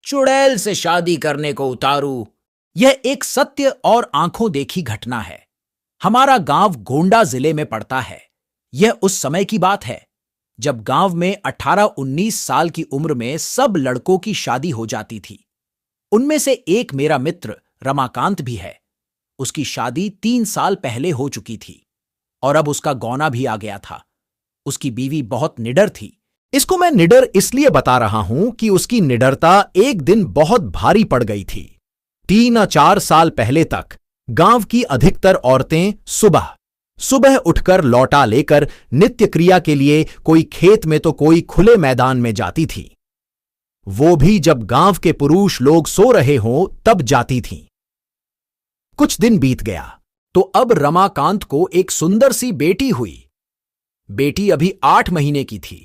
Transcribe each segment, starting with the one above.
चुड़ैल से शादी करने को उतारू। यह एक सत्य और आंखों देखी घटना है। हमारा गांव गोंडा जिले में पड़ता है। यह उस समय की बात है जब गांव में 18-19 साल की उम्र में सब लड़कों की शादी हो जाती थी। उनमें से एक मेरा मित्र रमाकांत भी है। उसकी शादी 3 साल पहले हो चुकी थी और अब उसका गौना भी आ गया था। उसकी बीवी बहुत निडर थी। इसको मैं निडर इसलिए बता रहा हूं कि उसकी निडरता एक दिन बहुत भारी पड़ गई थी। 3-4 साल पहले तक गांव की अधिकतर औरतें सुबह सुबह उठकर लौटा लेकर नित्य क्रिया के लिए कोई खेत में तो कोई खुले मैदान में जाती थी। वो भी जब गांव के पुरुष लोग सो रहे हों तब जाती थीं। कुछ दिन बीत गया तो अब रमाकांत को एक सुंदर सी बेटी हुई। बेटी अभी 8 महीने की थी।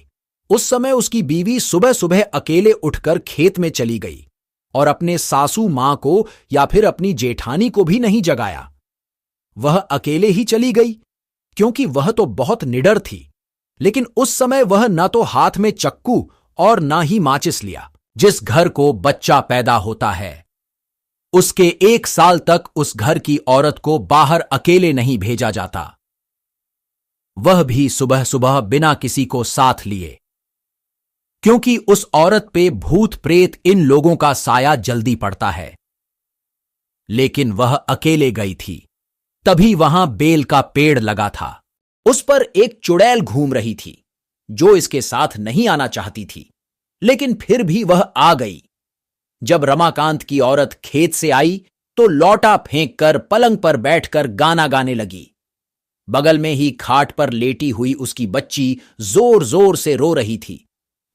उस समय उसकी बीवी सुबह सुबह अकेले उठकर खेत में चली गई और अपने सासू मां को या फिर अपनी जेठानी को भी नहीं जगाया। वह अकेले ही चली गई क्योंकि वह तो बहुत निडर थी। लेकिन उस समय वह न तो हाथ में चक्कू और न ही माचिस लिया। जिस घर को बच्चा पैदा होता है उसके 1 साल तक उस घर की औरत को बाहर अकेले नहीं भेजा जाता, वह भी सुबह सुबह बिना किसी को साथ लिए, क्योंकि उस औरत पे भूत प्रेत इन लोगों का साया जल्दी पड़ता है। लेकिन वह अकेले गई थी। तभी वहां बेल का पेड़ लगा था। उस पर एक चुड़ैल घूम रही थी जो इसके साथ नहीं आना चाहती थी, लेकिन फिर भी वह आ गई। जब रमाकांत की औरत खेत से आई तो लौटा फेंककर पलंग पर बैठकर गाना गाने लगी। बगल में ही खाट पर लेटी हुई उसकी बच्ची जोर जोर से रो रही थी,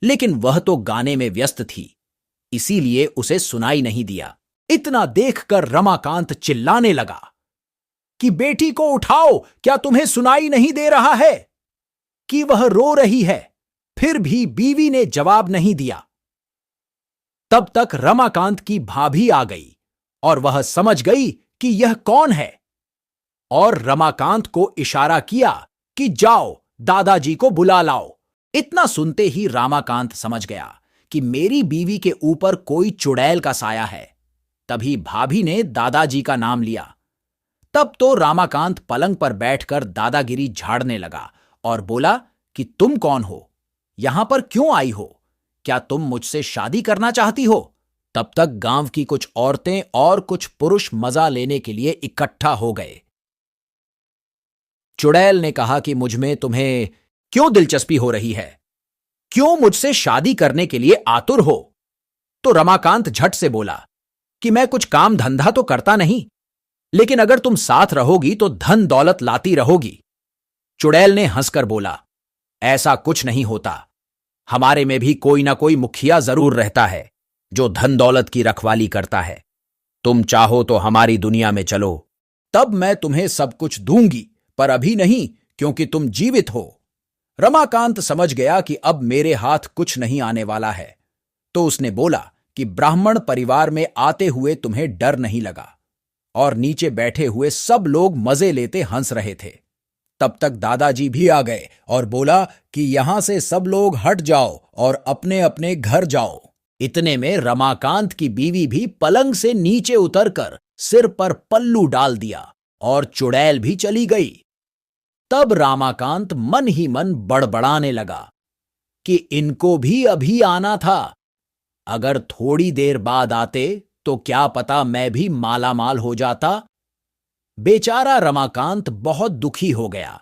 लेकिन वह तो गाने में व्यस्त थी, इसीलिए उसे सुनाई नहीं दिया। इतना देखकर रमाकांत चिल्लाने लगा कि बेटी को उठाओ, क्या तुम्हें सुनाई नहीं दे रहा है कि वह रो रही है? फिर भी बीवी ने जवाब नहीं दिया। तब तक रमाकांत की भाभी आ गई और वह समझ गई कि यह कौन है और रमाकांत को इशारा किया कि जाओ दादाजी को बुला लाओ। इतना सुनते ही रमाकांत समझ गया कि मेरी बीवी के ऊपर कोई चुड़ैल का साया है। तभी भाभी ने दादाजी का नाम लिया। तब तो रमाकांत पलंग पर बैठकर दादागिरी झाड़ने लगा और बोला कि तुम कौन हो? यहां पर क्यों आई हो? क्या तुम मुझसे शादी करना चाहती हो? तब तक गांव की कुछ औरतें और कुछ पुरुष मजा लेने के लिए इकट्ठा हो गए। चुड़ैल ने कहा कि मुझमें तुम्हें क्यों दिलचस्पी हो रही है? क्यों मुझसे शादी करने के लिए आतुर हो? तो रमाकांत झट से बोला कि मैं कुछ काम धंधा तो करता नहीं, लेकिन अगर तुम साथ रहोगी तो धन दौलत लाती रहोगी। चुड़ैल ने हंसकर बोला, ऐसा कुछ नहीं होता। हमारे में भी कोई ना कोई मुखिया जरूर रहता है जो धन दौलत की रखवाली करता है। तुम चाहो तो हमारी दुनिया में चलो, तब मैं तुम्हें सब कुछ दूंगी, पर अभी नहीं, क्योंकि तुम जीवित हो। रमाकांत समझ गया कि अब मेरे हाथ कुछ नहीं आने वाला है, तो उसने बोला कि ब्राह्मण परिवार में आते हुए तुम्हें डर नहीं लगा। और नीचे बैठे हुए सब लोग मजे लेते हंस रहे थे। तब तक दादाजी भी आ गए और बोला कि यहां से सब लोग हट जाओ और अपने अपने घर जाओ। इतने में रमाकांत की बीवी भी पलंग से नीचे उतरकर सिर पर पल्लू डाल दिया और चुड़ैल भी चली गई। तब रमाकांत मन ही मन बड़बड़ाने लगा कि इनको भी अभी आना था। अगर थोड़ी देर बाद आते तो क्या पता मैं भी मालामाल हो जाता। बेचारा रमाकांत बहुत दुखी हो गया।